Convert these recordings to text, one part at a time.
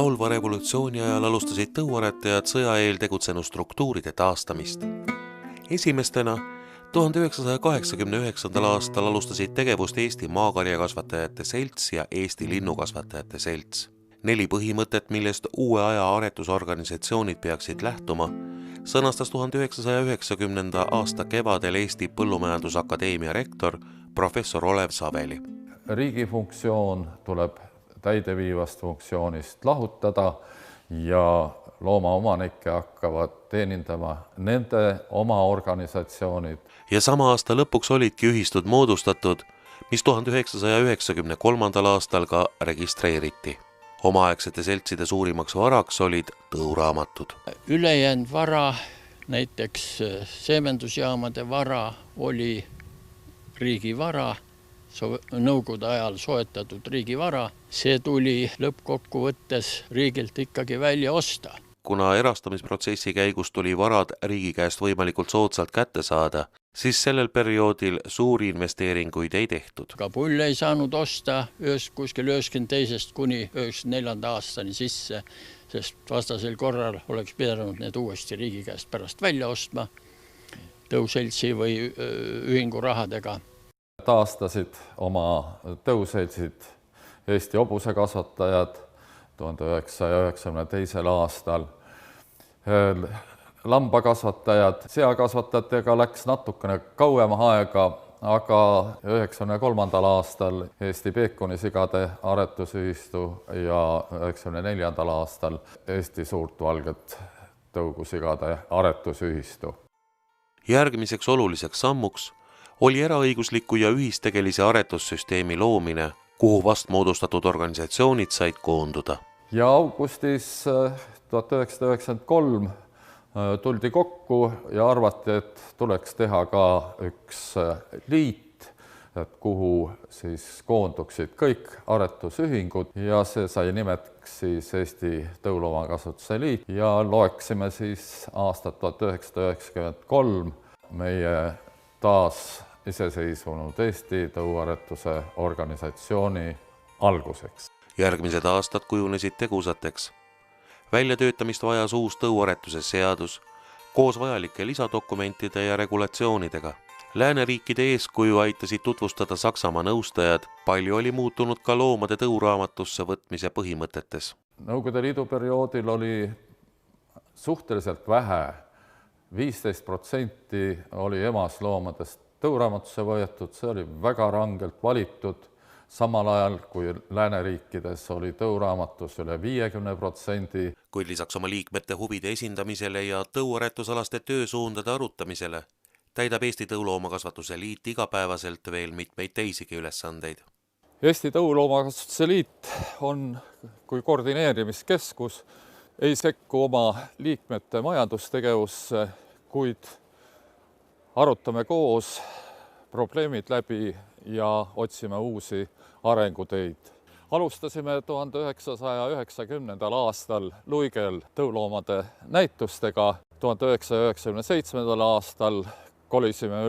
Laulva revolutsiooni ajal alustasid tõuaretajad sõja eel tegutsenud struktuuride taastamist. Esimestena 1989. aastal alustasid tegevust Eesti Maakarjakasvatajate Selts ja Eesti Linnukasvatajate Selts. 4 põhimõtet, millest uue aja aretusorganisatsioonid peaksid lähtuma, sõnastas 1990. aasta kevadel Eesti Põllumajandusakadeemia rektor professor Olev Saveli. Riigi funktsioon tuleb täideviivast funktsioonist lahutada ja loomaomanikke hakkavad teenindama nende oma organisatsioonid. Ja sama aasta lõpuks olidki ühistud moodustatud, mis 1993. aastal ka registreeriti. Omaaegsete seltside suurimaks varaks olid tõuraamatud. Ülejäänud vara, näiteks seemendusjaamade vara oli riigi vara, nõukogude ajal soetatud riigi vara. See tuli lõppkokkuvõttes riigilt ikkagi välja osta. Kuna erastamisprotsessi käigus tuli varad riigi käest võimalikult soodsalt kätte saada, siis sellel perioodil suuri investeeringuid ei tehtud. Ka pulle ei saanud osta kuskil 92. kuni 94. aastani sisse, sest vastasel korral oleks pidanud need uuesti riigi käest pärast välja ostma tõuseltsi või ühingu rahadega. Taastasid oma tõuseltsid Eesti hobusekasvatajad 1992. aastal. Lambakasvatajad, seakasvatajatega läks natukene kauem aega, aga 1993. aastal Eesti peekonisigade aretusühistu ja 1994. aastal Eesti suurt valget tõugusigade aretusühistu. Järgmiseks oluliseks sammuks oli eraõigusliku ja ühistegelise aretussüsteemi loomine, kuhu vast moodustatud organisatsioonid said koonduda. Ja augustis 1993 tuldi kokku ja arvati, et tuleks teha ka üks liit, kuhu siis koonduksid kõik aretusühingud ja see sai nimeks siis Eesti Tõuloomakasvatuse Liit ja loeksime siis aastat 1993 meie taas iseseisvunud Eesti tõuaretuse organisatsiooni alguseks. Järgmised aastad kujunesid tegusateks. Väljatöötamist vajas uus tõuaretuse seadus koos vajalike lisadokumentide ja regulatsioonidega. Lääneriikide eeskuju aitasid tutvustada Saksamaa nõustajad, palju oli muutunud ka loomade tõuraamatusse võtmise põhimõtetes. Nõukogude Liidu perioodil oli suhteliselt vähe, 15% oli emasloomades tõuraamatusse võetud, see oli väga rangelt valitud, samal ajal kui lääneriikides oli tõuraamatus üle 50%. Kuid lisaks oma liikmete huvide esindamisele ja tõuaretusalaste töösuundade arutamisele täidab Eesti Tõuloomakasvatuse Liit igapäevaselt veel mitmeid teisigi ülesandeid. Eesti Tõuloomakasvatuse Liit on kui koordineerimiskeskus, ei sekku oma liikmete majandustegevusse, kuid arutame koos probleemid läbi ja otsime uusi arenguteid. Alustasime 1990. aastal Luigel tõuloomade näitustega. 1997. aastal kolisime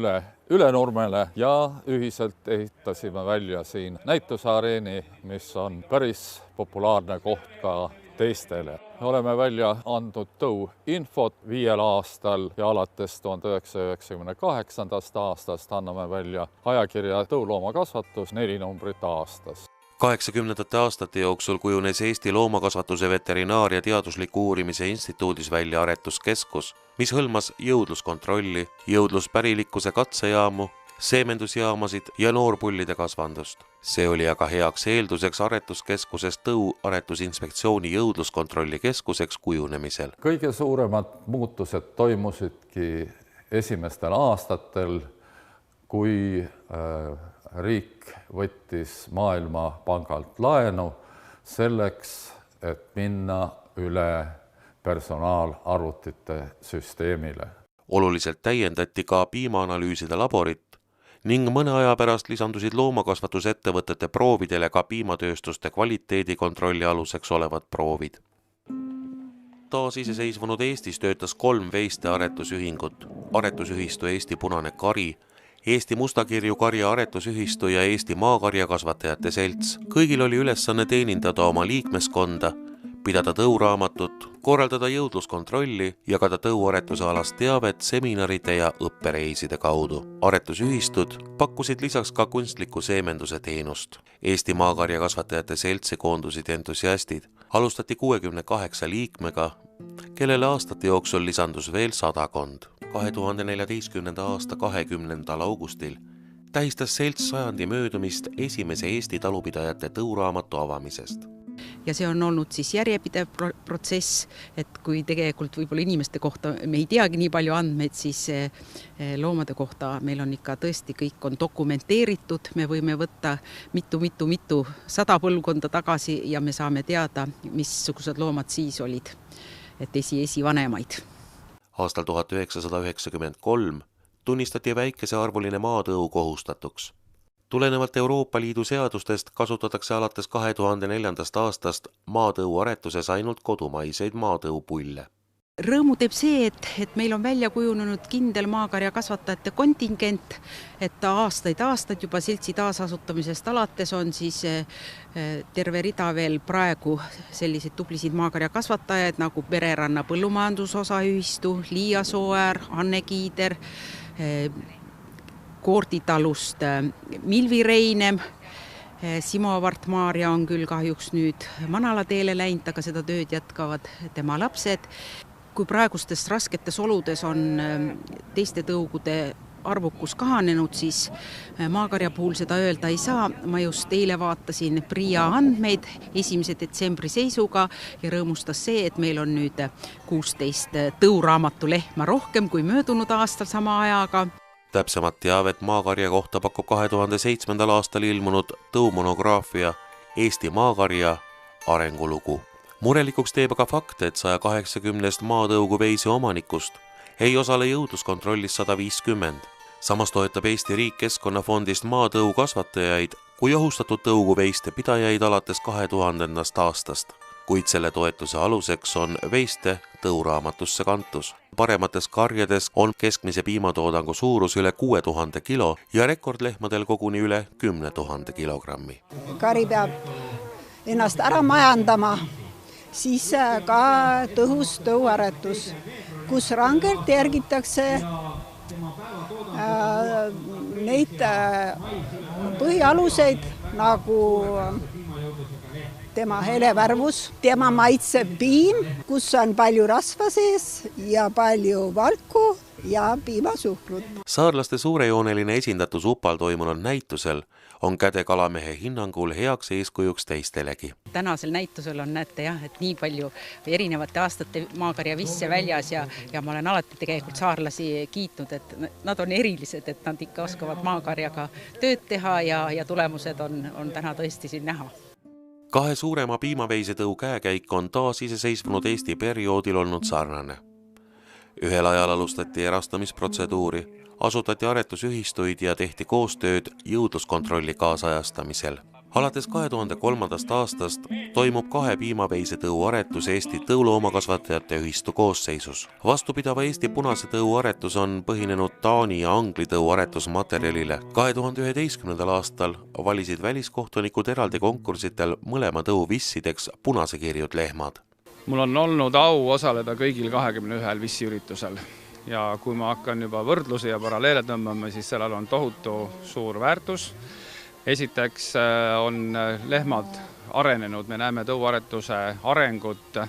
üle Nurmele ja ühiselt ehitasime välja siin näituseareeni, mis on päris populaarne koht ka teistele. Oleme välja andnud tõuinfot 5 aastal ja alates 1998. aastast anname välja ajakirja Tõuloomakasvatus 4 numbrit aastas. 80. aastate jooksul kujunes Eesti Loomakasvatuse Veterinaaria Teadusliku Uurimise Instituudis välja aretuskeskus, mis hõlmas jõudluskontrolli, jõudluspärilikkuse katsejaamu, seemendusjaamasid ja noorpullide kasvandust. See oli aga heaks eelduseks aretuskeskusest Tõuaretusinspektsiooni jõudluskontrolli keskuseks kujunemisel. Kõige suuremad muutused toimusidki esimestel aastatel, kui riik võttis Maailmapangalt laenu selleks, et minna üle personaalarvutite süsteemile. Oluliselt täiendati ka piimaanalüüside laborit ning mõne aja pärast lisandusid loomakasvatusettevõtete proovidele ka piimatööstuste kvaliteedikontrolli aluseks olevad proovid. Taas iseseisvunud Eestis töötas 3 veiste aretusühingut, aretusühistu Eesti Punane Kari, Eesti Mustakirju karja aretusühistu ja Eesti Maakarjakasvatajate Selts. Kõigil oli ülesanne teenindada oma liikmeskonda, pidada tõuraamatut, korraldada jõudluskontrolli, jagada tõuaretuse alast teavet seminaride ja õppereiside kaudu. Aretusühistud pakkusid lisaks ka kunstliku seemenduse teenust. Eesti maakarjakasvatajate seltsi koondusid entusiastid. Alustati 68 liikmega, kellele aastate jooksul lisandus veel 100. 2014. aasta 20. augustil tähistas selts 100 möödumist esimese Eesti talupidajate tõuraamatu avamisest. Ja see on olnud siis järjepidev protsess, et kui tegelikult võib-olla inimeste kohta me ei teagi nii palju andmeid, siis loomade kohta meil on ikka tõesti kõik on dokumenteeritud, me võime võtta mitu 100 põlvkonda tagasi ja me saame teada, missugused loomad siis olid, et esivanemaid. Aastal 1993 tunnistati väikesearvuline maatõu kohustatuks. Tulenevalt Euroopa Liidu seadustest kasutatakse alates 2004. aastast maatõuaretuses ainult kodumaiseid maatõupulle. Rõõmu teeb see, et meil on välja kujunenud kindel maakarjakasvatajate kontingent, et aastaid juba seltsi taasasutamisest alates on siis terve rida veel praegu selliseid tublisid maakarjakasvatajaid nagu Pereranna põllumajandusosaühistu, Liia Sooäär, Anne Kiider, Koorditalust Milvi Reinem, Simo Vart-Maarja on küll kahjuks nüüd Manalateele läinud, aga seda tööd jätkavad tema lapsed. Kui praegustes rasketes oludes on teiste tõugude arvukus kahanenud, siis maakarja puhul seda öelda ei saa. Ma just eile vaatasin PRIA andmeid 1. detsembri seisuga ja rõõmustas see, et meil on nüüd 16 tõuraamatu lehma rohkem kui möödunud aastal sama ajaga. Täpsemat teavet maakarja kohta pakub 2007. aastal ilmunud tõumonograafia Eesti maakarja arengulugu. Murelikuks teeb aga fakt, et 180 maatõugu veise omanikust ei osale jõudluskontrollis 150. Samas toetab Eesti riik Keskkonnafondist maatõu kasvatajaid kui ohustatud tõuguveiste pidajaid alates 2000. aastast. Kuid selle toetuse aluseks on veiste tõuraamatusse kantus. Paremates karjades on keskmise piimatoodangu suurus üle 6000 kilo ja rekordlehmadel koguni üle 10 000 kilogrammi. Kari peab ennast ära majandama, siis ka tõhus tõuaretus, kus rangelt järgitakse neid põhialuseid nagu tema helevärvus, tema maitsev piim, kus on palju rasva sees ja palju valku ja piimasuhkrut. Saarlaste suurejooneline esindatus Upal toimunud näitusel on Käde Kalamehe hinnangul heaks eeskujuks teistelegi. Tänasel näitusel on näete et nii palju erinevate aastate maakarja visse väljas ja ma olen alati tegelikult saarlasi kiitnud, et nad on erilised, et nad ikka oskavad maakarjaga tööd teha ja tulemused on täna tõesti siin näha. 2 suurema piimaveisetõu käekäik on taas iseseisvunud Eesti perioodil olnud sarnane. Ühel ajal alustati erastamisprotseduuri, asutati aretusühistuid ja tehti koostööd jõudluskontrolli kaasajastamisel. Alates 2003. aastast toimub 2 piimaveisetõu aretus Eesti tõuloomakasvatajate ühistu koosseisus. Vastupidava Eesti punase tõu aretus on põhinenud Taani ja Angli tõu aretusmaterjalile. 2011. aastal valisid väliskohtunikud eraldi konkursitel mõlema tõu vissideks punasekirjud lehmad. Mul on olnud au osaleda kõigil 21 vissiüritusel ja kui ma hakkan juba võrdlusi ja paralleele tõmbama, siis sellel on tohutu suur väärtus. Esiteks on lehmad arenenud, me näeme tõuaretuse arengut,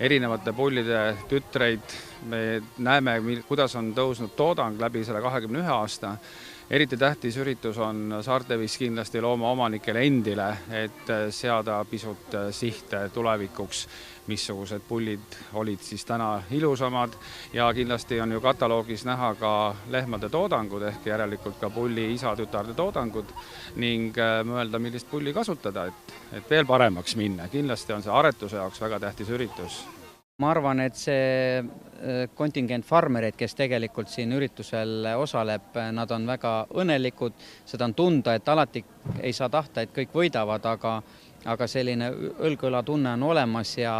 erinevate pullide tütreid, me näeme, kuidas on tõusnud toodang läbi selle 21 aasta. Eriti tähtis üritus on saarteviss kindlasti loomaomanikele endile, et seada pisut sihte tulevikuks, missugused pullid olid siis täna ilusamad ja kindlasti on ju kataloogis näha ka lehmade toodangud ehk järelikult ka pulli isa-tütarde toodangud ning mõelda, millist pulli kasutada, et veel paremaks minna. Kindlasti on see aretuse jaoks väga tähtis üritus. Ma arvan, et see kontingent farmereid, kes tegelikult siin üritusel osaleb, nad on väga õnnelikud. Seda on tunda, et alati ei saa tahta, et kõik võidavad, aga selline õlgõla tunne on olemas ja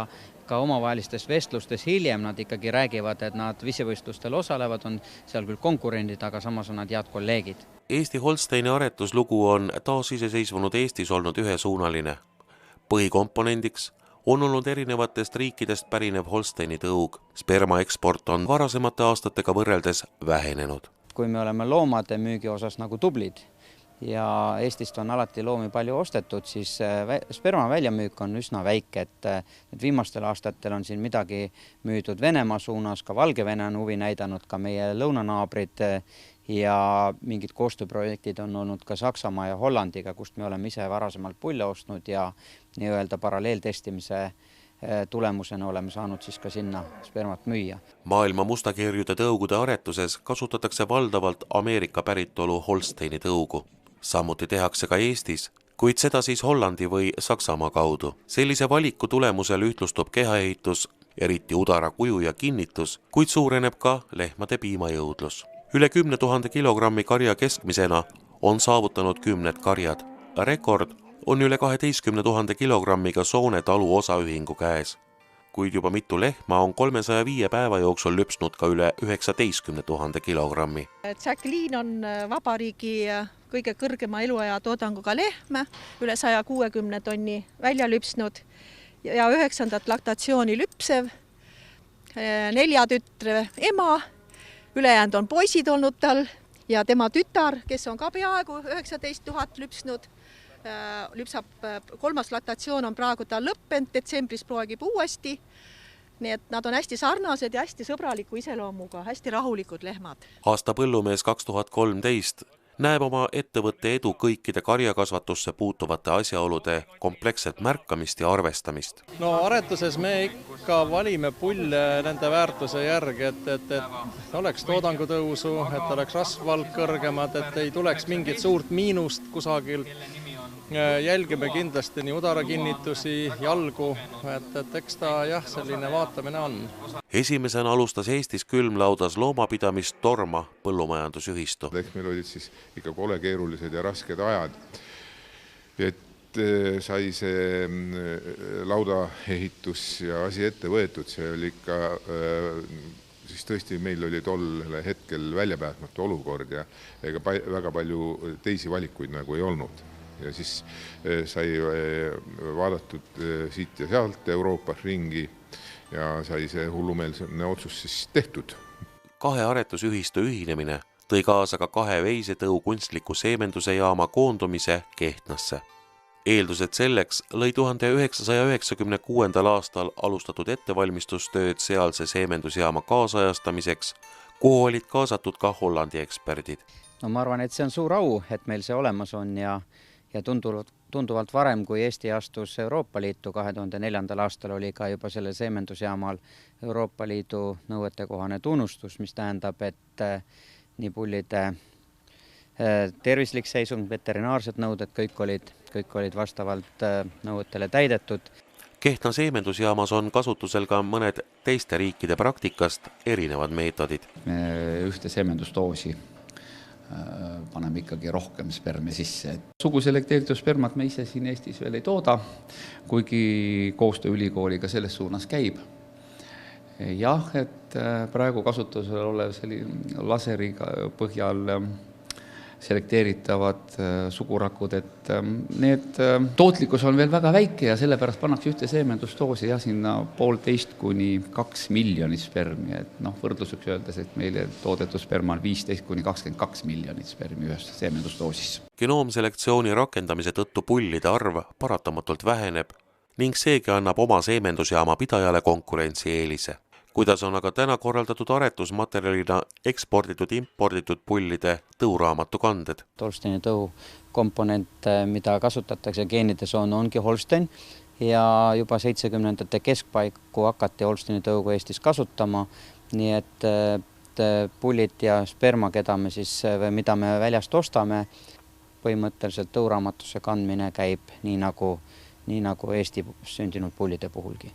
ka omavahelistes vestlustes hiljem nad ikkagi räägivad, et nad visivõistlustel osalevad, on seal küll konkurendid, aga samas on nad head kolleegid. Eesti Holsteini aretuslugu on taas iseseisvunud Eestis olnud ühesuunaline. Põhikomponendiks on olnud erinevatest riikidest pärinev Holsteini tõug. Sperma eksport on varasemate aastatega võrreldes vähenenud. Kui me oleme loomade müügi osas nagu tublid ja Eestist on alati loomi palju ostetud, siis sperma väljamüük on üsna väike, et viimastel aastatel on siin midagi müüdud Venemaa suunas, ka Valgevene on huvi näidanud, ka meie lõunanaabrid ja mingid koostööprojektid on olnud ka Saksamaa ja Hollandiga, kust me oleme ise varasemalt pulle ostnud ja nii-öelda paralleeltestimise tulemusena oleme saanud siis ka sinna spermat müüa. Maailma mustakirjude tõugude aretuses kasutatakse valdavalt Ameerika päritolu Holsteini tõugu. Samuti tehakse ka Eestis, kuid seda siis Hollandi või Saksamaa kaudu. Sellise valiku tulemusel ühtlustub kehaehitus, eriti udara kuju ja kinnitus, kuid suureneb ka lehmade piimajõudlus. Üle 10 000 kilogrammi karja keskmisena on saavutanud 10 karjad. Rekord on üle 12 000 kilogrammiga Soone talu osaühingu käes, kuid juba mitu lehma on 305 päeva jooksul lüpsnud ka üle 19 000 kilogrammi. Jacqueline on vabariigi kõige kõrgema eluaja toodanguga lehm, üle 160 tonni välja lüpsnud ja 9. laktatsiooni lüpsev, 4 tütre ema, ülejäänud on poisid olnud tal ja tema tütar, kes on ka peaaegu 19 000 lüpsnud, lüpsab 3. laktatsioon on praegu tal lõppenud, detsembris proovib uuesti. Nii et nad on hästi sarnased ja hästi sõbraliku iseloomuga, hästi rahulikud lehmad. Aasta põllumees 2013 näeb oma ettevõtte edu kõikide karjakasvatusse puutuvate asjaolude kompleksset märkamist ja arvestamist. No aretuses me ikka valime pulle nende väärtuse järgi, et oleks toodangu tõusu, et oleks rasvvalk kõrgemad, et ei tuleks mingit suurt miinust kusagil. Jälgime kindlasti nii udarakinnitusi, jalgu, et eks ta jah, selline vaatamine on. Esimesena alustas Eestis külmlaudas loomapidamist Torma põllumajandusühistu. Eks meil olid siis ikka kole keerulised ja rasked ajad, et sai see laudaehitus ja asi ette võetud, see oli ikka, siis tõesti meil oli tolle hetkel väljapääsmatu olukord ja ega väga palju teisi valikuid nagu ei olnud. Ja siis sai vaadatud siit ja sealt Euroopas ringi ja sai see hullumeelne otsus siis tehtud. 2 aretusühistu ühinemine tõi kaasa ka 2 veisetõu kunstliku seemenduse jaama koondumise Kehtnasse. Eeldused selleks lõi 1996. aastal alustatud ettevalmistustööd sealse seemendusjaama kaasajastamiseks, kuhu olid kaasatud ka Hollandi eksperdid. No ma arvan, et see on suur au, et meil see olemas on ja tunduvalt varem, kui Eesti astus Euroopa Liitu 2004. aastal oli ka juba selle seemendusjaamal Euroopa Liidu nõuetekohane tunnustus, mis tähendab, et nii pullide tervislik seisund, veterinaarsed nõuded, kõik olid vastavalt nõuetele täidetud. Kehtna seemendusjaamas on kasutusel ka mõned teiste riikide praktikast erinevad meetodid. Ühte seemendustoosi paneme ikkagi rohkem sperme sisse. Suguselekteeritud spermat me ise siin Eestis veel ei tooda, kuigi koostöö ülikooliga selles suunas käib. Jah, et praegu kasutusel olev laseriga põhjal selekteeritavad sugurakud, et need tootlikkus on veel väga väike ja sellepärast pannakse ühte seemendustoosi sinna 1,5 kuni 2 miljonit spermi. Et võrdluseks öeldes, et meile toodetud sperma on 15 kuni 22 miljonit spermi ühes seemendustoosis. Genoomselektsiooni rakendamise tõttu pullide arv paratamatult väheneb ning seegi annab oma seemendusjaama pidajale konkurentsieelise. Kuidas on aga täna korraldatud aretusmaterjalina eksporditud pullide tõuraamatu kanded? Holsteini tõu komponent, mida kasutatakse geenides ongi Holstein ja juba 70. keskpaiku hakati Holsteini tõugu Eestis kasutama, nii et pullid ja sperma, mida me väljast ostame, põhimõtteliselt tõuraamatusse kandmine käib nii nagu Eesti sündinud pullide puhulgi.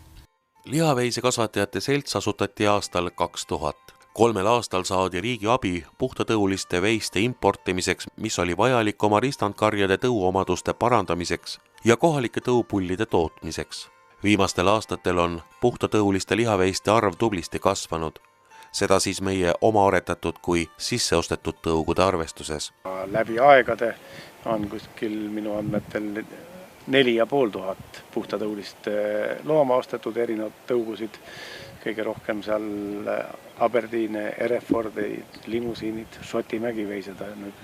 Lihaveise kasvatajate selts asutati aastal 2000. 3 aastal saadi riigi abi puhtatõuliste veiste importimiseks, mis oli vajalik oma ristandkarjade tõuomaduste parandamiseks ja kohalike tõupullide tootmiseks. Viimastel aastatel on puhtatõuliste lihaveiste arv tublisti kasvanud, seda siis meie oma aretatud kui sisseostetud tõugude arvestuses. Läbi aegade on kuskil minu andmetel 4500 puhtatõulist looma ostetud, erinevad tõugusid, kõige rohkem seal Aberdiine, Herefordid, limusiinid, Šoti mägiveised,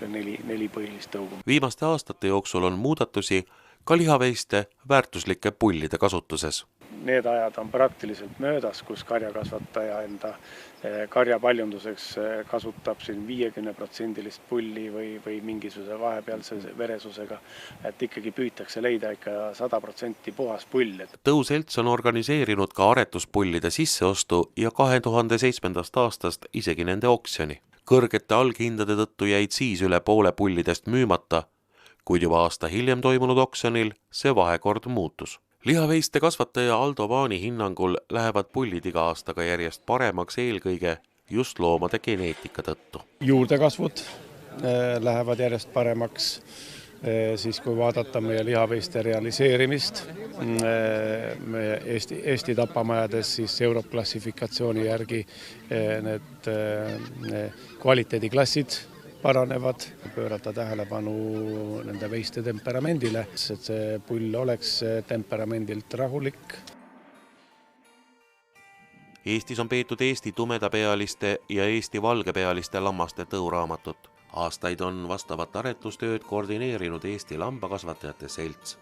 neli põhilist tõugu. Viimaste aastate jooksul on muudatusi ka lihaveiste väärtuslike pullide kasutuses. Need ajad on praktiliselt möödas, kus karjakasvataja enda karjapaljunduseks kasutab siin 50% pulli või mingisuguse vahepealse veresusega, et ikkagi püütakse leida ikka 100% puhas pull. Tõuselts on organiseerinud ka aretuspullide sisseostu ja 2007. aastast isegi nende oksjoni. Kõrgete alghindade tõttu jäid siis üle poole pullidest müümata, kuid juba aasta hiljem toimunud oksjonil see vahekord muutus. Lihaveiste kasvataja Aldo Vaani hinnangul lähevad pullid iga aastaga järjest paremaks eelkõige just loomade geneetika tõttu. Juurdekasvud lähevad järjest paremaks, siis kui vaadata meie lihaveiste realiseerimist Eesti tapamajades, siis Euroklassifikatsiooni järgi need kvaliteediklassid paranevad, pöörata tähelepanu nende veiste temperamendile, et see pull oleks temperamendilt rahulik. Eestis on peetud Eesti tumedapealiste ja Eesti valgepealiste lammaste tõuraamatut. Aastaid on vastavat aretustööd koordineerinud Eesti lambakasvatajate selts.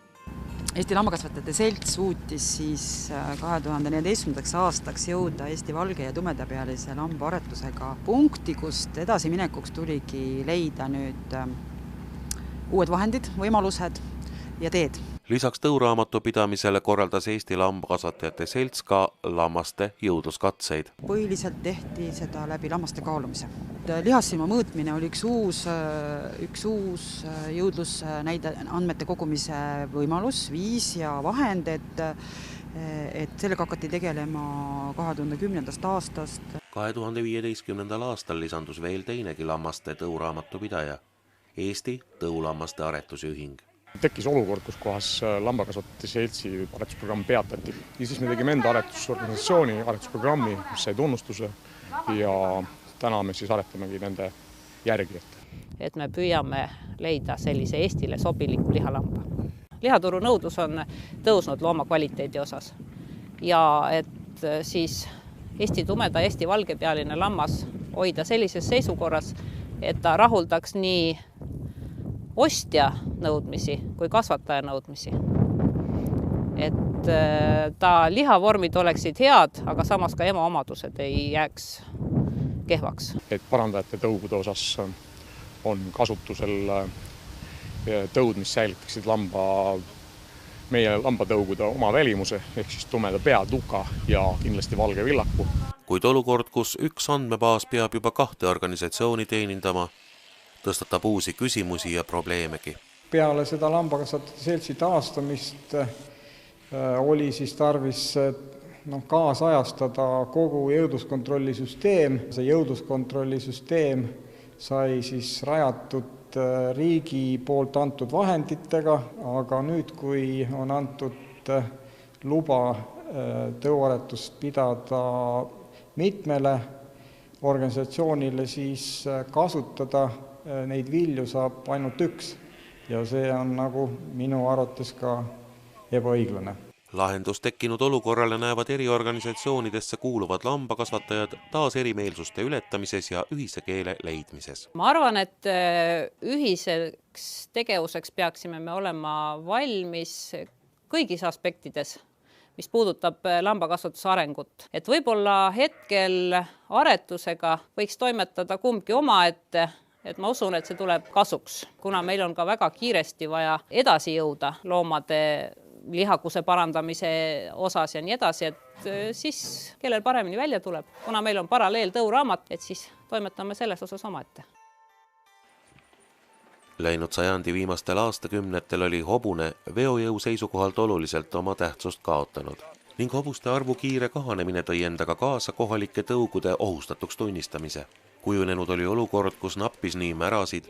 Eesti lambakasvatajate selts suutis siis 2014. aastaks jõuda Eesti valge- ja tumedapealise lamba aretusega punkti, kust edasiminekuks tuligi leida nüüd uued vahendid, võimalused ja teed. Lisaks tõuraamatu pidamisele korraldas Eesti lambakasvatajate selts ka lammaste jõudluskatseid. Põhiliselt tehti seda läbi lammaste kaalumise. Lihassilma mõõtmine oli üks uus jõudlusnäide andmete kogumise võimalus, viis ja vahend, et sellega hakati tegelema 2010. aastast. 2015. aastal lisandus veel teinegi lammaste tõuraamatu pidaja, Eesti tõulammaste aretusühing. Tekkis olukord, kus kohas lambakasvatajate seltsi aretusprogramm peatati. Ja siis me tegime enda aretusorganisatsiooni, aretusprogrammi, mis sai tunnustuse ja täna me siis aretamegi nende järgi. Et me püüame leida sellise Eestile sobiliku lihalamba. Lihaturu nõudlus on tõusnud looma kvaliteedi osas ja et siis Eesti tumeda, Eesti valgepealine lammas hoida sellises seisukorras, et ta rahuldaks nii ostja nõudmisi kui kasvataja nõudmisi. Et ta lihavormid oleksid head, aga samas ka ema omadused ei jääks kehvaks. Et parandajate tõugude osas on kasutusel tõud, mis säilitaksid meie lambatõugude oma välimuse, ehk siis tumeda pea, tuka ja kindlasti valge villaku. Kuid olukord, kus üks andmebaas peab juba 2 organisatsiooni teenindama, tõstatab uusi küsimusi ja probleemegi. Peale seda lambakasvatajate seltsi taastamist oli siis tarvis kaasajastada kogu jõudluskontrolli süsteem. See jõudluskontrolli süsteem sai siis rajatud riigi poolt antud vahenditega, aga nüüd, kui on antud luba tõuaretust pidada mitmele organisatsioonile, siis kasutada neid vilju saab ainult üks ja see on minu arvates ka ebaõiglane. Lahendus tekkinud olukorrale näevad eri organisatsioonidesse kuuluvad lambakasvatajad taas erimeelsuste ületamises ja ühise keele leidmises. Ma arvan, et ühiseks tegevuseks peaksime me olema valmis kõigis aspektides, mis puudutab lambakasvatuse arengut. Et võib-olla hetkel aretusega võiks toimetada kumbki omaette, et ma usun, et see tuleb kasuks, kuna meil on ka väga kiiresti vaja edasi jõuda loomade lihakuse parandamise osas ja nii edasi, et siis kellel paremini välja tuleb. Kuna meil on paralleel tõuraamat, et siis toimetame selles osas omaette. Läinud sajandi viimastel aastakümnetel oli hobune veojõu seisukohalt oluliselt oma tähtsust kaotanud ning hobuste arvu kiire kahanemine tõi endaga kaasa kohalike tõugude ohustatuks tunnistamise. Kujunenud oli olukord, kus nappis nii märasid,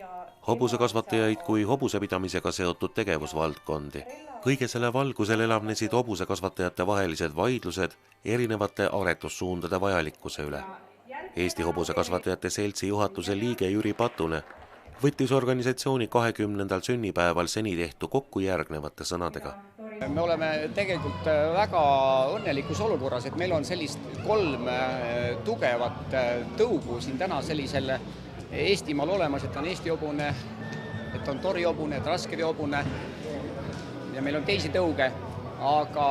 hobusekasvatajaid kui hobusepidamisega seotud tegevusvaldkondi. Kõige selle valgusel elavnesid hobusekasvatajate vahelised vaidlused erinevate aretussuundade vajalikkuse üle. Eesti Hobusekasvatajate seltsi juhatuse liige Jüri Patune võttis organisatsiooni 20. sünnipäeval seni tehtu kokku järgnevate sõnadega. Me oleme tegelikult väga õnnelikus olukorras, et meil on sellist 3 tugevat tõugu siin täna sellisel Eestimaal olemas, et on Eesti hobune, et on Tori hobune, et Raskevi hobune ja meil on teisi tõuge, aga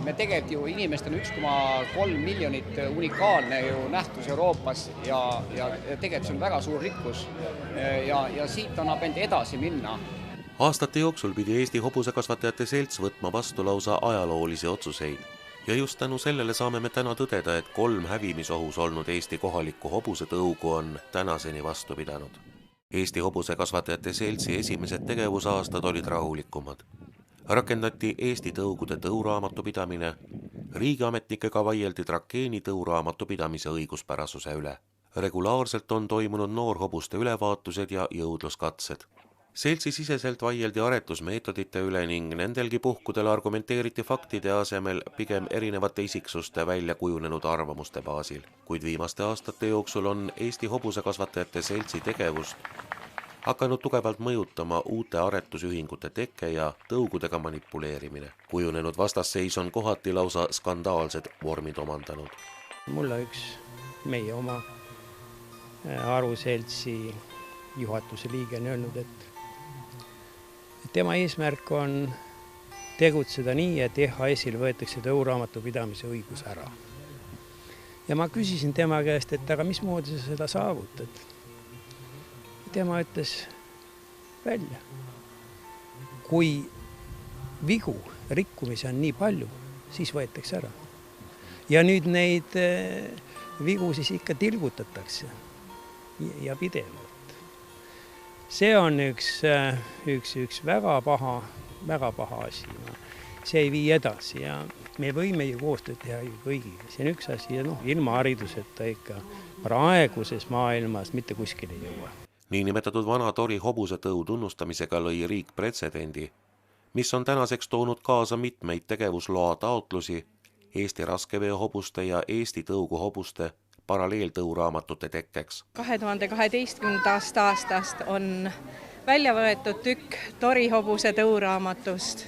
me tegelikult ju inimestel on 1,3 miljonit unikaalne ju nähtus Euroopas ja tegelikult see on väga suur rikkus ja siit annab end edasi minna. Aastate jooksul pidi Eesti hobusekasvatajate selts võtma vastu lausa ajaloolisi otsuseid ja just tänu sellele saame me täna tõdeda, et 3 hävimisohus olnud Eesti kohalikku hobusetõugu on tänaseni vastu pidanud. Eesti hobusekasvatajate seltsi esimesed tegevusaastad olid rahulikumad. Rakendati Eesti tõugude tõuraamatupidamine, riigiametnikega vaieldi Trakeeni tõuraamatupidamise õiguspärasuse üle. Regulaarselt on toimunud noorhobuste ülevaatused ja jõudluskatsed. Seltsi siseselt vaieldi aretusmeetodite üle ning nendelgi puhkudel argumenteeriti faktide asemel pigem erinevate isiksuste välja kujunenud arvamuste baasil. Kuid viimaste aastate jooksul on Eesti hobusekasvatajate seltsi tegevust hakanud tugevalt mõjutama uute aretusühingute teke ja tõugudega manipuleerimine. Kujunenud vastasseis on kohati lausa skandaalsed vormid omandanud. Mulle üks meie oma aruseltsi juhatuse liige on öelnud, et tema eesmärk on tegutseda nii, et EHS-il võetakse tõuraamatupidamise õigus ära. Ja ma küsisin tema käest, et aga mismoodi sa seda saavutad? Tema ütles välja. Kui vigu, rikkumisi on nii palju, siis võetakse ära. Ja nüüd neid vigu siis ikka tilgutatakse ja pidevalt. See on üks väga paha asi. See ei vii edasi ja me võime ju koostööd teha ju kõigiga. See on üks asi ja ilma hariduseta ikka praeguses maailmas mitte kuskil ei jõua. Niinimetatud vana Tori hobusetõu tunnustamisega lõi riik pretsedendi, mis on tänaseks toonud kaasa mitmeid tegevusloa taotlusi Eesti raskeveohobuste ja Eesti tõuguhobuste paralleeltõuraamatute tekkeks. 2012. aastast on välja võetud tükk Tori hobuse tõuraamatust,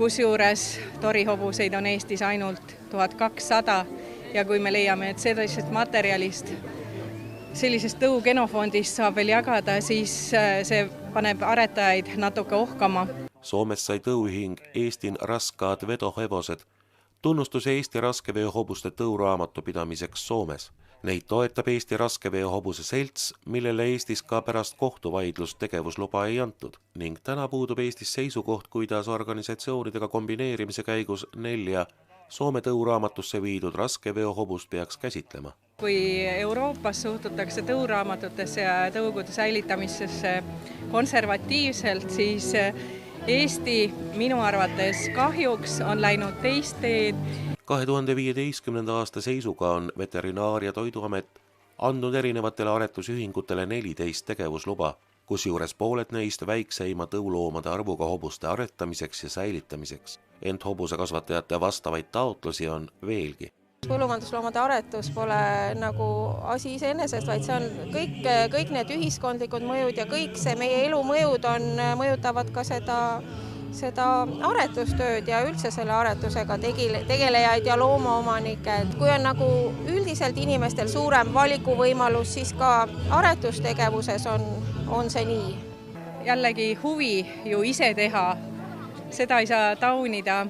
kusjuures Tori hobuseid on Eestis ainult 1200 ja kui me leiame, et sellisest materjalist, sellisest tõugenofondist saab veel jagada, siis see paneb aretajaid natuke ohkama. Soomes sai tõuühing Eestin raskaad vedohevosed tunnustuse Eesti raskeveohobuste tõuraamatupidamiseks Soomes. Neid toetab Eesti raskeveohobuse selts, millele Eestis ka pärast kohtuvaidlust tegevusluba ei antud ning täna puudub Eestis seisukoht, kuidas organisatsioonidega kombineerimise käigus 4 Soome tõuraamatusse viidud raskeveohobust peaks käsitlema. Kui Euroopas suhtutakse tõuraamatutesse ja tõugude säilitamisesse konservatiivselt, siis Eesti minu arvates kahjuks on läinud teist teed. 2015. aasta seisuga on Veterinaar- ja Toiduamet andnud erinevatele aretusühingutele 14 tegevusluba, kusjuures pooled neist väikseima tõuloomade arvuga hobuste aretamiseks ja säilitamiseks. Ent hobusekasvatajate vastavaid taotlusi on veelgi. Põllumajandusloomade aretus pole nagu asi iseenesest, vaid see on kõik need ühiskondlikud mõjud ja kõik see meie elu mõjud mõjutavad ka seda aretustööd ja üldse selle aretusega tegelejaid ja loomaomanikke. Kui on nagu üldiselt inimestel suurem valikuvõimalus, siis ka aretustegevuses on see nii. Jällegi huvi ju ise teha, seda ei saa taunida.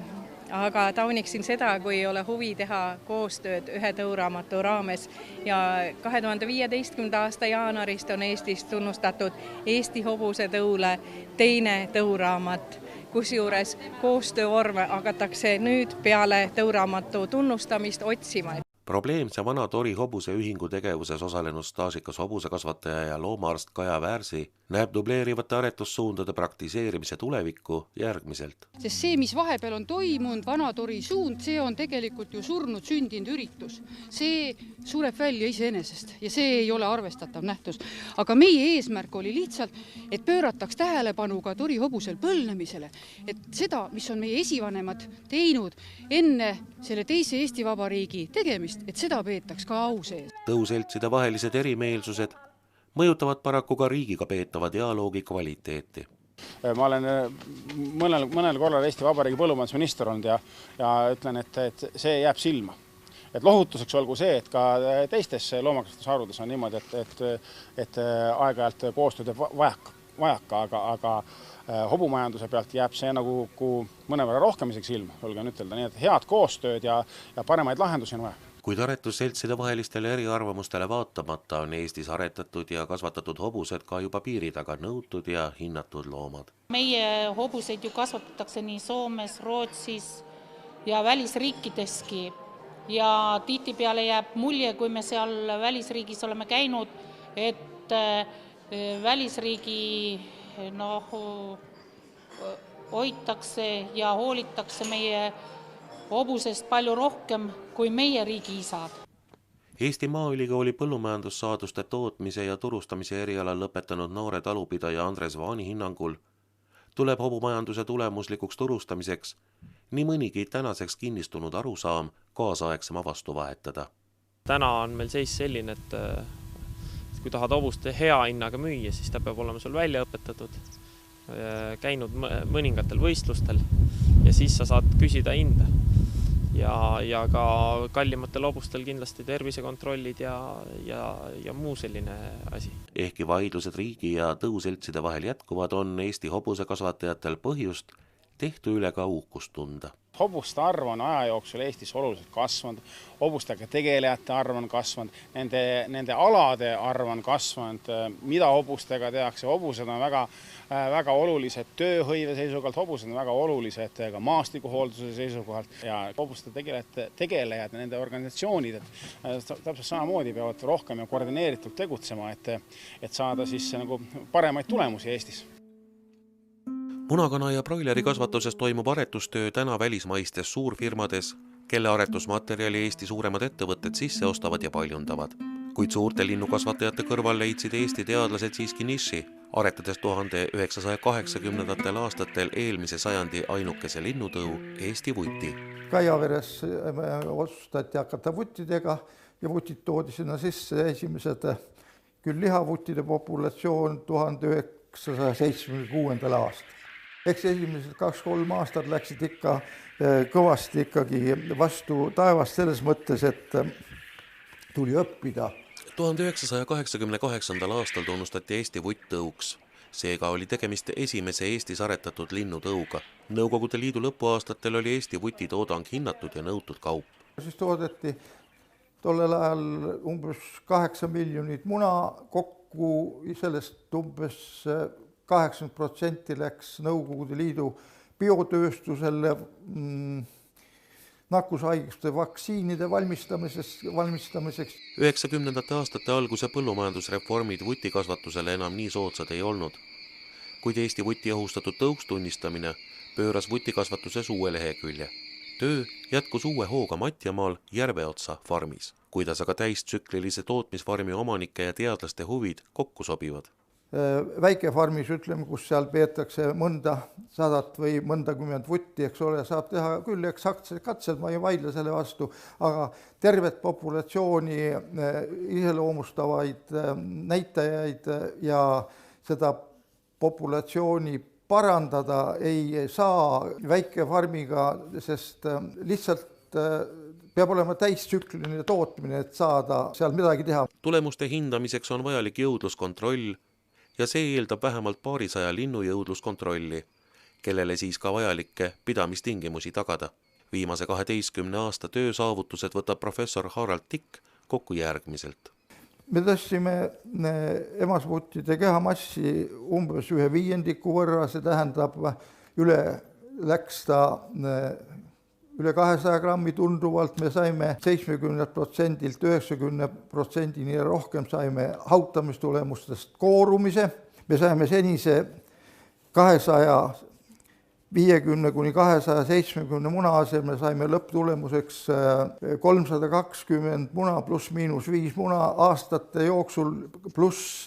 Aga tauniksin seda, kui ei ole huvi teha koostööd ühe tõuraamatu raames ja 2015. aasta jaanuarist on Eestis tunnustatud Eesti hobusetõule teine tõuraamat, kusjuures koostöövorme hakatakse nüüd peale tõuraamatu tunnustamist otsima. Probleemse vana Tori hobuseühingu tegevuses osalenud staažikas hobusekasvataja ja loomaarst Kaja Väärsi näeb dubleerivate aretussuundade praktiseerimise tulevikku järgmiselt. Sest see, mis vahepeal on toimunud, vana Tori suund, see on tegelikult ju surnud sündinud üritus. See sureb välja iseenesest ja see ei ole arvestatav nähtus. Aga meie eesmärk oli lihtsalt, et pöörataks tähelepanu ka Tori hobusel põlnemisele. Et seda, mis on meie esivanemad teinud enne selle teise Eesti Vabariigi tegemist, et seda peetaks ka au sees. Tõuseltside vahelised erimeelsused mõjutavad paraku ka riigiga peetava dialoogi kvaliteeti. Ma olen mõnel korral Eesti Vabariigi põllumajandusminister olnud ja ütlen, et see jääb silma. Et lohutuseks olgu see, et ka teistes loomakasvatusharudes on niimoodi, et aeg-ajalt koostööd vajaka, aga hobumajanduse pealt jääb see nagu mõnevõrra rohkem isegi silma, julgen ütelda. Nii et head koostööd ja paremaid lahendusi on vaja. Kuid aretusseltside vahelistele eriarvamustele vaatamata on Eestis aretatud ja kasvatatud hobused ka juba piiri taga nõutud ja hinnatud loomad. Meie hobuseid ju kasvatatakse nii Soomes, Rootsis ja välisriikideski. Ja tihtipeale jääb mulje, kui me seal välisriigis oleme käinud, et välisriigi hoitakse ja hoolitakse meie hobusest palju rohkem kui meie riigi isad. Eesti Maaülikooli põllumajandussaaduste tootmise ja turustamise erialal lõpetanud noore talupidaja Andres Vaani hinnangul tuleb hobumajanduse tulemuslikuks turustamiseks nii mõnigi tänaseks kinnistunud arusaam kaasaegsema vastu vahetada. Täna on meil seis selline, et kui tahad hobust hea hinnaga müüa, siis ta peab olema sul välja õpetatud, käinud mõningatel võistlustel ja siis sa saad küsida hinda. Ja ka kallimatel hobustel kindlasti tervisekontrollid ja muu selline asi. Ehkki vaidlused riigi ja tõuseltside vahel jätkuvad, on Eesti hobusekasvatajatel põhjust tehtu üle ka uhkust tunda. Hobuste arv on aja jooksul Eestis oluliselt kasvanud, hobustega tegelejate arv on kasvanud, nende alade arv on kasvanud, mida hobustega tehakse. Hobused on väga olulised tööhõive seisukohalt, hobused on väga olulised ka maastikuhoolduse seisukohalt ja hobuste tegelejad ja nende organisatsioonid, täpselt samamoodi peavad rohkem ja koordineeritult tegutsema, et saada siis nagu paremaid tulemusi Eestis. Munakana ja broileri kasvatuses toimub aretustöö täna välismaistes suurfirmades, kelle aretusmaterjali Eesti suuremad ettevõtted sisse ostavad ja paljundavad. Kuid suurte linnukasvatajate kõrval leidsid Eesti teadlased siiski niši, aretades 1980. aastatel eelmise sajandi ainukese linnutõu Eesti vuti. Kaiaveres otsustati hakata vuttidega ja vutid toodi sinna sisse esimesed küll lihavuttide populatsioon 1976. aastal. Eks esimesed 2-3 aastat läksid ikka kõvasti ikkagi vastu taevast selles mõttes, et tuli õppida. 1988. aastal tunnustati Eesti vutttõuks. Seega oli tegemist esimese Eestis aretatud linnutõuga. Nõukogude Liidu lõpuaastatel oli Eesti vutitoodang hinnatud ja nõutud kaup. Siis toodeti tollel ajal umbes 8 miljonit muna kokku, sellest umbes 80% läks Nõukogude Liidu biotööstusele nakkushaiguste vaktsiinide valmistamiseks. 90. aastate alguse põllumajandusreformid vutikasvatusele enam nii soodsad ei olnud. Kuid Eesti vuti ohustatud tõuks tunnistamine pööras vutikasvatuses uue lehekülje. Töö jätkus uue hooga Matjamaal Järveotsa farmis, kuidas aga täistsüklilise tootmisfarmi omanike ja teadlaste huvid kokku sobivad. Väikefarmis, ütleme, kus seal peetakse mõnda 100 või mõndakümmend vutti, eks ole, saab teha küll, eks katsed, ma ei vaidle selle vastu, aga tervet populatsiooni iseloomustavaid näitajaid ja seda populatsiooni parandada ei saa väikefarmiga, sest lihtsalt peab olema täistsükliline tootmine, et saada seal midagi teha. Tulemuste hindamiseks on vajalik jõudluskontroll ja see eeldab vähemalt 200 linnu jõudluskontrolli, kellele siis ka vajalikke pidamistingimusi tagada. Viimase 12 aasta töö saavutused võtab professor Harald Tikk kokku järgmiselt. Me tõstsime emasvuttide kehamassi umbes 1/5 võrra, see tähendab läks ta üle 200 grammi tunduvalt, me saime 70%-lt 90%-ni ja rohkem saime hautamistulemustest koorumise. Me saime senise 250 kuni 270 muna asemel saime lõpptulemuseks 320 muna pluss miinus 5 muna aastate jooksul, pluss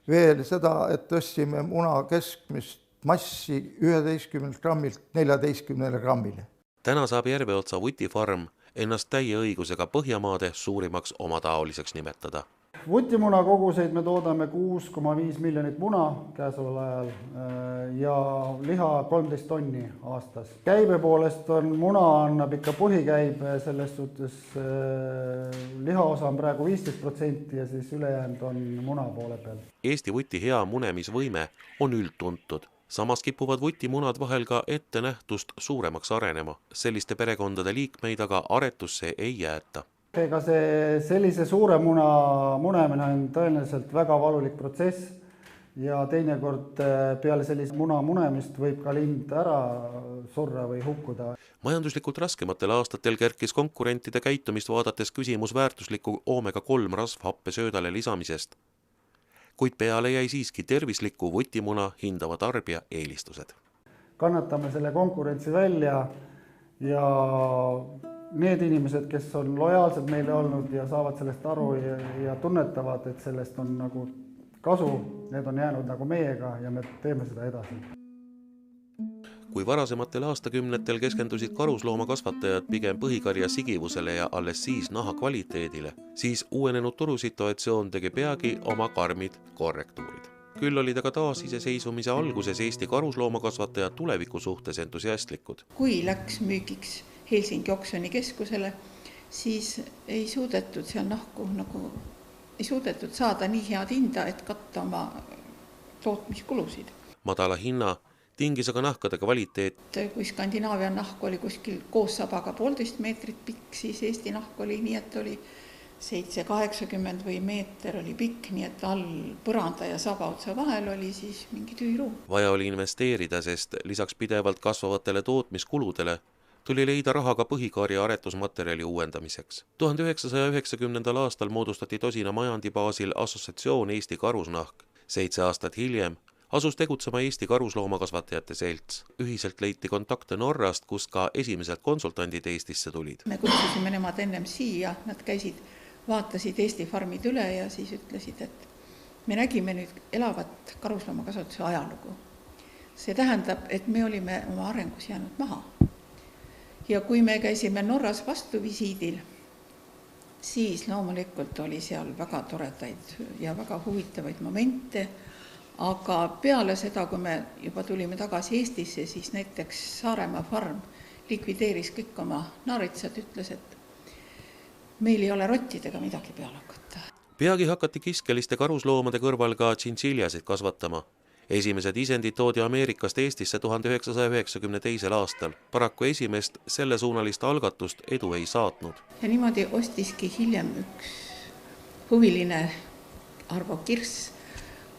veel seda, et tõstsime muna keskmist massi 11 grammilt 14 grammile. Täna saab Järveotsa vutifarm ennast täie õigusega Põhjamaade suurimaks omataoliseks nimetada. Vutimuna koguseid me toodame 6,5 miljonit muna käesoleval ajal ja liha 13 tonni aastas. Käibe poolest on muna annab ikka põhikäibe, selles suhtes lihaosa on praegu 15% ja siis ülejäänud on muna poole peal. Eesti vuti hea munemisvõime on üldtuntud. Samas kipuvad vutimunad vahel ka ettenähtust suuremaks arenema. Selliste perekondade liikmeid aga aretusse ei jäeta. Ega see sellise suure muna munemine on tõenäoliselt väga valulik protsess ja teinekord peale sellise muna munemist võib ka lind ära surra või hukkuda. Majanduslikult raskematel aastatel kerkis konkurentide käitumist vaadates küsimus väärtusliku omega-3 rasvhappesöödale lisamisest. Kuid peale jäi siiski tervisliku vutimuna hindava tarbija eelistused. Kannatame selle konkurentsi välja ja need inimesed, kes on lojaalsed meile olnud ja saavad sellest aru ja tunnetavad, et sellest on nagu kasu, need on jäänud nagu meiega ja me teeme seda edasi. Kui varasematel aastakümnetel keskendusid karusloomakasvatajad pigem põhikarja sigivusele ja alles siis naha kvaliteedile, siis uuenenud turusituatsioon tegi peagi oma karmid korrektuurid. Küll olid aga taas iseseisvumise alguses Eesti karusloomakasvatajad tuleviku suhtes entusiastlikud. Kui läks müügiks Helsingi oksjoni keskusele, siis ei suudetud seal nahku ei suudetud saada nii head hinda, et katta oma tootmiskulusid. Madala hinna tingis aga nahkade kvaliteet. Kui Skandinaavia nahk oli kuskil koos sabaga 1,5 meetrit pikk, siis Eesti nahk oli nii, et oli 7-80 või meeter oli pikk, nii et all põranda ja sabaotsa vahel oli siis mingi tühiruum. Vaja oli investeerida, sest lisaks pidevalt kasvavatele tootmiskuludele tuli leida raha ka põhikarja aretusmaterjali uuendamiseks. 1990. aastal moodustati tosina majandi baasil assotsiatsioon Eesti Karusnahk. 7 aastat hiljem asus tegutsema Eesti Karusloomakasvatajate Selts. Ühiselt leiti kontakte Norrast, kus ka esimesed konsultandid Eestisse tulid. Me kutsusime nemad ennem siia, nad käisid, vaatasid Eesti farmid üle ja siis ütlesid, et me nägime nüüd elavat karusloomakasvatuse ajalugu. See tähendab, et me olime oma arengus jäänud maha. Ja kui me käisime Norras vastuvisiidil, siis loomulikult oli seal väga toredaid ja väga huvitavaid momente, aga peale seda, kui me juba tulime tagasi Eestisse, siis näiteks Saaremaa farm likvideeris kõik oma naaritsad, ütles, et meil ei ole rottidega midagi peale hakata. Peagi hakati kiskeliste karusloomade kõrval ka tšintšiljasid kasvatama. Esimesed isendid toodi Ameerikast Eestisse 1992. aastal. Paraku esimest sellesuunalist algatust edu ei saatnud. Ja niimoodi ostiski hiljem üks huviline Arvo Kirss,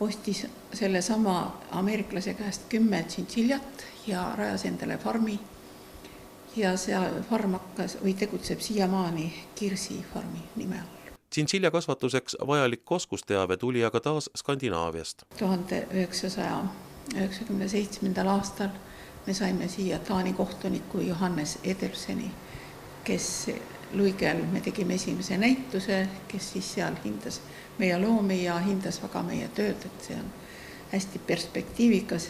ostis selle sama ameeriklase käest 10 tšintšiljat ja rajas endale farmi. Ja see farm hakkas või tegutseb siiamaani Kirsi farmi nime all. Tšintšilja kasvatuseks vajalik oskusteave tuli aga taas Skandinaaviast. 1997. aastal me saime siia Taani kohtuniku Johannes Ederseni, kes Luigel me tegime esimese näituse, kes siis seal hindas meie loomi ja hindas väga meie tööd, et see on hästi perspektiivikas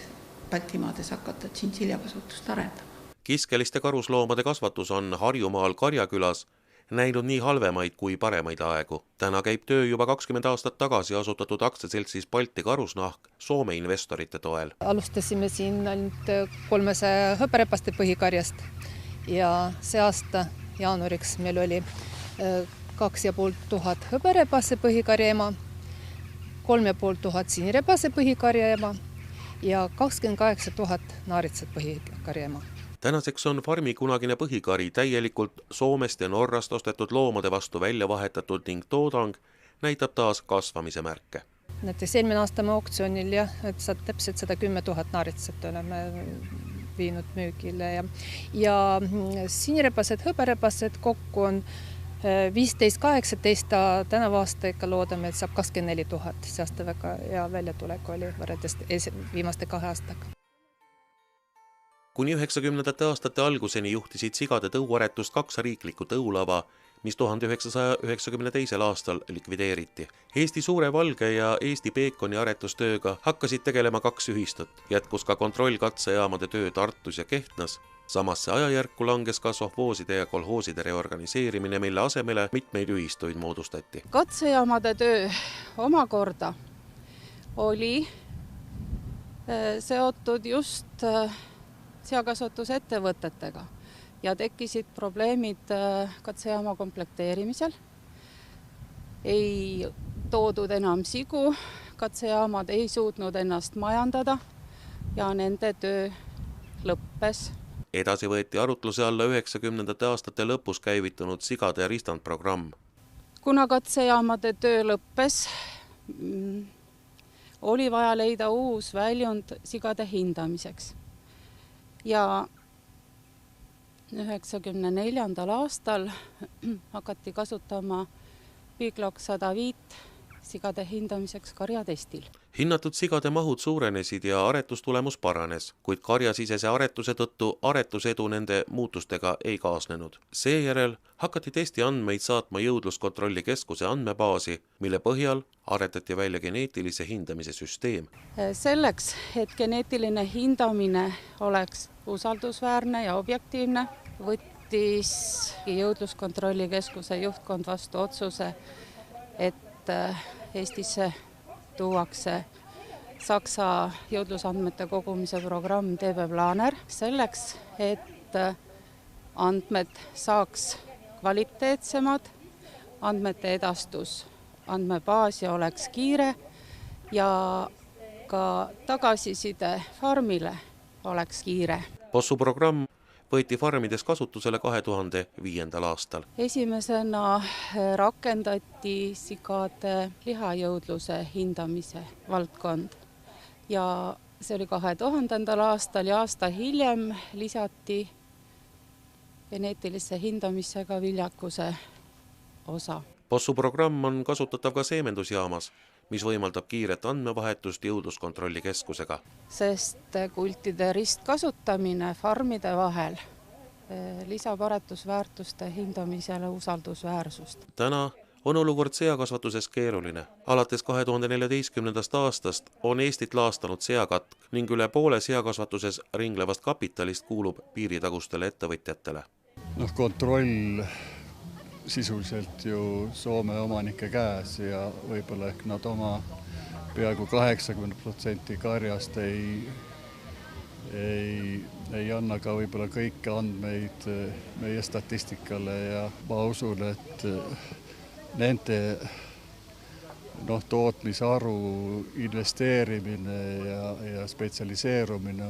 Baltimaades hakata tšintšilja kasvatust arendama. Kiskeliste karusloomade kasvatus on Harjumaal Karjakülas näinud nii halvemaid kui paremaid aegu. Täna käib töö juba 20 aastat tagasi asutatud aktsiaseltsis Balti Karusnahk Soome investorite toel. Alustasime siin ainult 300 hõberepaste põhikarjast ja see aasta jaanuariks meil oli 2500 hõberepaste põhikarjaema, 3500 sinirepaste põhikarjaema ja 28 000 naaritsat põhikarjaema. Tänaseks on farmi kunagine põhikari täielikult Soomest ja Norrast ostetud loomade vastu välja vahetatud ning toodang näitab taas kasvamise märke. Näiteks eelmine aasta me auktsioonil ja täpselt 110 000 naaritsat oleme viinud müügile ja sinirepased, hõberepased kokku on 15-18, tänavu aasta ikka loodame, et saab 24 000. See aasta väga hea väljatulek oli võrreldes viimaste 2 aastaga. Kuni 90. aastate alguseni juhtisid sigade tõuaretust 2 riiklikku tõulava, mis 1992. aastal likvideeriti. Eesti Suure Valge ja Eesti Peekoni aretustööga hakkasid tegelema 2 ühistut. Jätkus ka kontrollkatsejaamade töö Tartus ja Kehtnas Samasse ajajärku langes ka sovhooside ja kolhooside reorganiseerimine, mille asemele mitmeid ühistuid moodustati. Katsejaamade töö omakorda oli seotud just seakasvatusettevõtetega ja tekkisid probleemid katsejaama komplekteerimisel. Ei toodud enam sigu, katsejaamad ei suutnud ennast majandada ja nende töö lõppes. Edasi võeti arutluse alla 90. aastate lõpus käivitunud sigade ja ristandprogramm. Kuna katsejaamade töö lõppes, oli vaja leida uus väljund sigade hindamiseks. Ja 94. aastal hakati kasutama Biglock 105 sigade hindamiseks karjatestil. Hinnatud sigade mahud suurenesid ja aretustulemus paranes, kuid karjasisese aretuse tõttu aretusedu nende muutustega ei kaasnenud. Seejärel hakati testi andmeid saatma jõudluskontrolli keskuse andmebaasi, mille põhjal aretati välja geneetilise hindamise süsteem. Selleks, et geneetiline hindamine oleks usaldusväärne ja objektiivne, võttis jõudluskontrolli keskuse juhtkond vastu otsuse, et Eestisse tuuakse Saksa jõudlusandmete kogumise programm DB Planer selleks, et andmed saaks kvaliteetsemad, andmete edastus andmebaasi oleks kiire ja ka tagasiside farmile oleks kiire. Possu programm võeti farmides kasutusele 2005. aastal. Esimesena rakendati sigade lihajõudluse hindamise valdkond ja see oli 2000. aastal ja aasta hiljem lisati geneetilisse hindamisse ka viljakuse osa. Possu programm on kasutatav ka seemendusjaamas, mis võimaldab kiiret andmevahetust jõudluskontrolli keskusega. Sest kultide ristkasutamine farmide vahel lisab aretusväärtuste hindamisele usaldusväärsust. Täna on olukord seakasvatuses keeruline. Alates 2014. aastast on Eestit laastanud seakatk ning üle poole seakasvatuses ringlevast kapitalist kuulub piiritagustele ettevõtjatele. Kontroll sisuliselt ju Soome omanike käes ja võib-olla ehk nad oma peaaegu 80% karjast ei anna ka võib-olla kõiki andmeid meie statistikale ja ma usun, et nende tootmisharu investeerimine ja spetsialiseerumine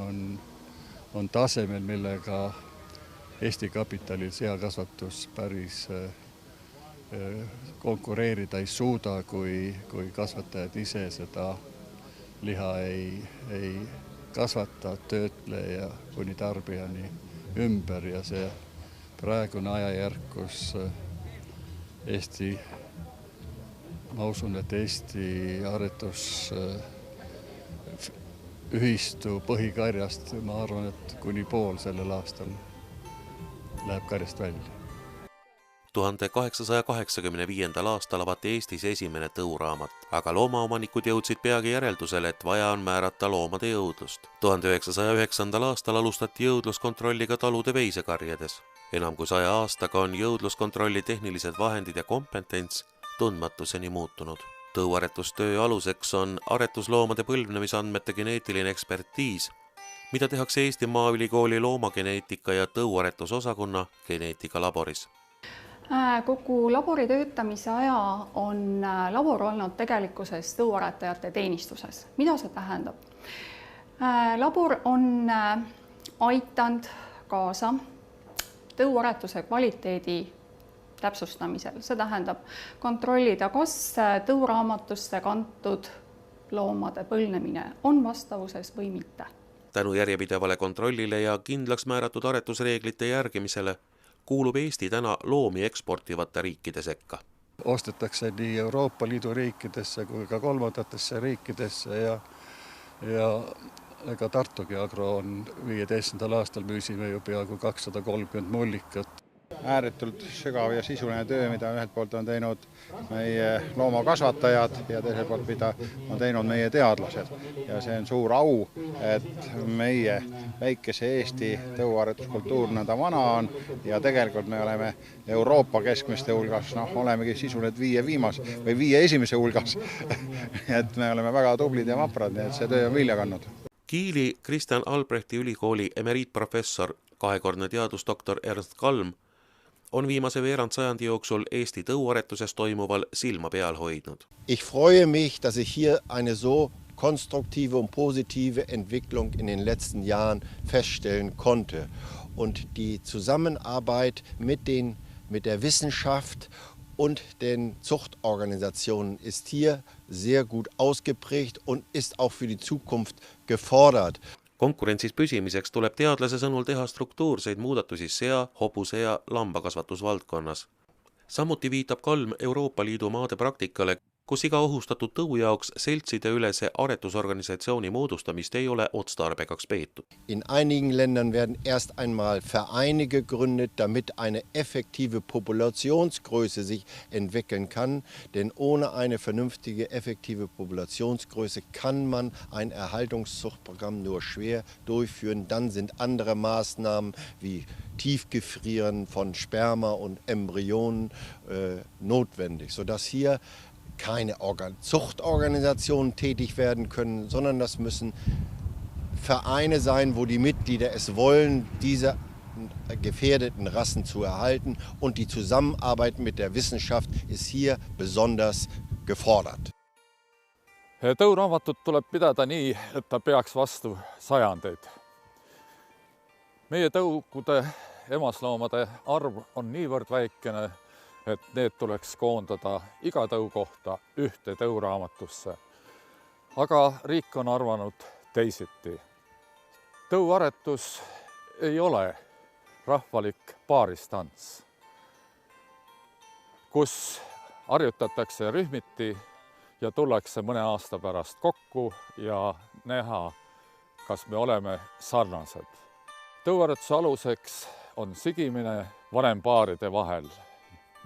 on tasemel, millega Eesti kapitalil seakasvatus päris konkureerida ei suuda, kui kasvatajad ise seda liha ei kasvata, töötle ja kuni tarbijani ümber ja see praegune ajajärk, kus Eesti, ma usun, et Eesti aretusühistu põhikarjast, ma arvan, et kuni pool sellel aastal läheb karjast välja. 1885. aastal avati Eestis esimene tõuraamat, aga loomaomanikud jõudsid peagi järeldusele, et vaja on määrata loomade jõudlust. 1909. aastal alustati jõudluskontrolliga talude veisekarjades. Enam kui 100 aastaga on jõudluskontrolli tehnilised vahendid ja kompetents tundmatuseni muutunud. Tõuaretustöö aluseks on aretusloomade põlvnemisandmete geneetiline ekspertiis, mida tehakse Eesti Maaülikooli loomageneetika ja tõuaretusosakonna geneetikalaboris. Kogu labori töötamise aja on labor olnud tegelikkuses tõuaretajate teenistuses. Mida see tähendab? Labor on aitanud kaasa tõuaretuse kvaliteedi täpsustamisel. See tähendab kontrollida, kas tõuraamatusse kantud loomade põlvnemine on vastavuses või mitte. Tänu järjepidevale kontrollile ja kindlaks määratud aretusreeglite järgimisele kuulub Eesti täna loomi eksportivate riikide sekka. Ostetakse nii Euroopa Liidu riikidesse kui ka kolmandatesse riikidesse ja ega Tartugi Agro on 15. aastal müüsime ju peaaegu 230 mullikat. ääretult sügav ja sisuline töö, mida ühelt poolt on teinud meie loomakasvatajad ja teiselt poolt, mida on teinud meie teadlased. Ja see on suur au, et meie väikese Eesti tõuaretuskultuur nõnda vana on ja tegelikult me oleme Euroopa keskmiste hulgas, olemegi sisuliselt 5 esimese hulgas. Et me oleme väga tublid ja vaprad, nii et see töö on vilja kandnud. Kiili Kristjan Albrechti ülikooli emeriitprofessor, kahekordne teadusdoktor Ernst Kalm on viimase veerand sajandi jooksul Eesti tõuaretuses toimuval silma peal hoidnud. Ich freue mich, dass ich hier eine so konstruktive und positive Entwicklung in den letzten Jahren feststellen konnte. Und die Zusammenarbeit mit der Wissenschaft und den Zuchtorganisationen ist hier sehr gut ausgeprägt und ist auch für die Zukunft gefordert. Konkurentsis püsimiseks tuleb teadlase sõnul teha struktuurseid muudatusi sea, hobuse ja lambakasvatusvaldkonnas. Samuti viitab Kalm Euroopa Liidu maade praktikale, kus iga ohustatud tõu jaoks seltside ülese aretusorganisatsiooni moodustamist ei ole otstarbekaks peetud. In einigen Ländern werden erst einmal Vereine gegründet, damit eine effektive Populationsgröße sich entwickeln kann. Denn ohne eine vernünftige, effektive Populationsgröße kann man ein Erhaltungszuchtprogramm nur schwer durchführen. Dann sind andere Maßnahmen wie Tiefgefrieren von Sperma und Embryonen notwendig, sodass hier keine Zuchtorganisationen tätig werden können, sondern das müssen Vereine sein, wo die Mitglieder es wollen, diese gefährdeten Rassen zu erhalten. Und die Zusammenarbeit mit der Wissenschaft ist hier besonders gefordert. Tõuraamatut tuleb pidada nii, et ta peaks vastu sajandeid. Meie tõugude emasloomade arv on niivõrd väikene, et need tuleks koondada iga tõu kohta ühte tõuraamatusse. Aga riik on arvanud teisiti. Tõuaretus ei ole rahvalik paaristants, kus harjutatakse rühmiti ja tullakse mõne aasta pärast kokku ja näha, kas me oleme sarnased. Tõuaretuse aluseks on sigimine vanempaaride vahel.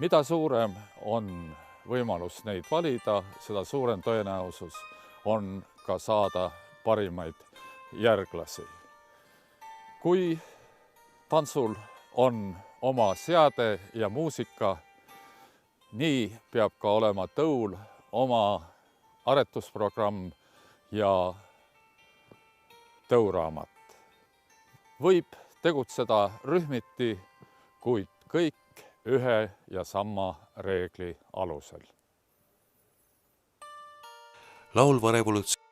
Mida suurem on võimalus neid valida, seda suurem tõenäosus on ka saada parimaid järglasi. Kui tantsul on oma seade ja muusika, nii peab ka olema tõul oma aretusprogramm ja tõuraamat. Võib tegutseda rühmiti, kuid kõik ühe ja sama reegli alusel. Laulva revolutsioon.